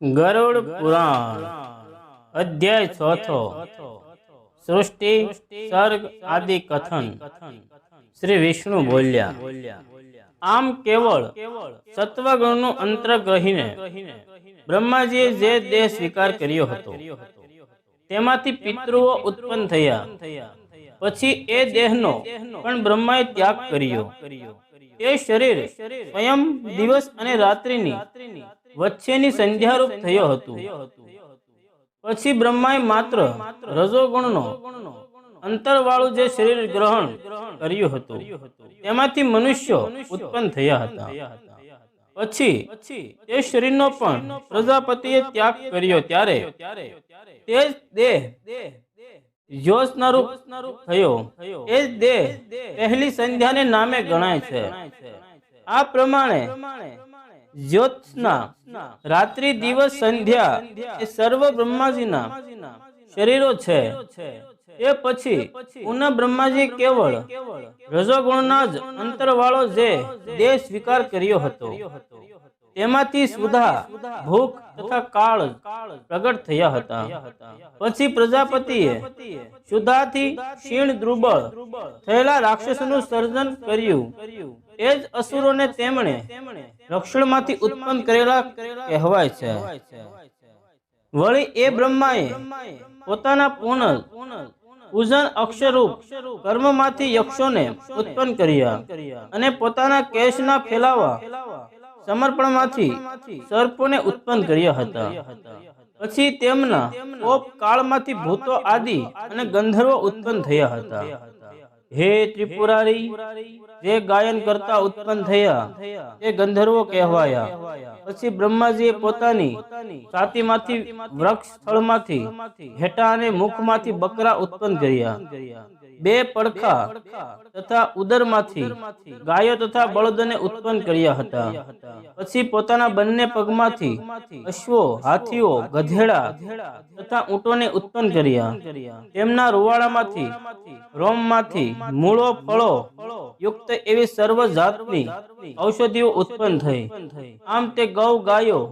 ગરુડ પુરાણ અધ્યાય ચોથો સૃષ્ટિ સર્ગ આદિ કથન। શ્રી વિષ્ણુ બોલ્યા, આમ કેવળ સત્વગુણનું અંતર્ગ્રહીને બ્રહ્માજીએ જે દેહ સ્વીકાર કર્યો હતો તેમાંથી પિતૃઓ ઉત્પન્ન થયા। પછી એ દેહનો પણ બ્રહ્માએ ત્યાગ કર્યો। એ શરીર સ્વયં દિવસ અને રાત્રિની વચ્ચેની સંધ્યારૂપ થયો હતું। પછી બ્રહ્માએ માત્ર રજોગુણનો અંતરવાળું જે શરીર ગ્રહણ કર્યું હતું તેમાંથી મનુષ્યો ઉત્પન્ન થયા હતા। પછી તે શરીરનો પણ પ્રજાપતિએ ત્યાગ કર્યો ત્યારે તે જ દેહ જ્યોત્સના રૂપ થયો। એ જ દેહ પહેલી સંધ્યાને નામે ગણાય છે। આ પ્રમાણે જ્યોત્સના રાત્રિ દિવસ સંધ્યા એ સર્વ બ્રહ્માજીના શરીરો છે। તે પછી પુનઃ બ્રહ્માજી કેવળ રજોગુણના જ અંતરવાળો જે દેહ સ્વીકાર કર્યો હતો તેમાંથી સુધા ભૂખ તથા કાળ પ્રગટ થયા હતા। પછી પ્રજાપતિએ સુધાથી ક્ષીણ દ્રુબળ થયેલા રાક્ષસોનું સર્જન કર્યું। એ જ અસુરોને તેમણે રક્ષણમાંથી ઉત્પન્ન કરેલા કહેવાય છે। વળી એ બ્રહ્માએ પોતાના પૂજન અક્ષરરૂપ કર્મમાંથી યક્ષોને ઉત્પન્ન કર્યા અને પોતાના કેશના ફેલાવા સમર્પણમાંથી સર્પોને ઉત્પન્ન કર્યા હતા। પછી તેમના કોપ કાળમાંથી ભૂતો આદિ અને ગંધર્વો ઉત્પન્ન થયા હતા। હે ત્રિપુરારી, જે ગાયન કરતા ઉત્પન્ન થયા તે ગંધર્વો કહેવાયા। પછી બ્રહ્માજીએ પોતાની છાતીમાંથી વૃક્ષ સ્થળમાંથી ઘેટા અને મુખમાંથી બકરા ઉત્પન્ન કર્યા। બે પડખા તથા ઉદરમાંથી ગાયો તથા બળદોને ઉત્પન્ન કર્યા હતા। પછી પોતાના બંને પગમાંથી અશ્વો, હાથીઓ, ગધેડા તથા ઊંટોને ઉત્પન્ન કર્યા। તેમના રૂવાડામાંથી રોમમાંથી મૂળો ફળો યુક્ત એવી સર્વ જાતની ઔષધિઓ ઉત્પન્ન થઈ। આમ તે ગૌ, ગાયો,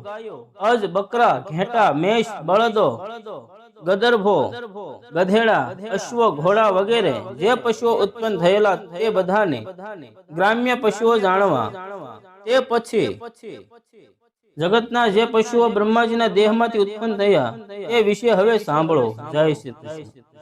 અજ, બકરા, ઘેટા, મેષ, બળદો, ગદર્ભો, ગધેડા, અશ્વો, ઘોડા વગેરે જે પશુઓ ઉત્પન્ન થયેલા તે બધાને ગ્રામ્ય પશુઓ જાણવા। તે પછી જગતના જે પશુઓ બ્રહ્માજીના દેહમાંથી ઉત્પન્ન થયા તે વિશે હવે સાંભળો। જય શ્રી કૃષ્ણ।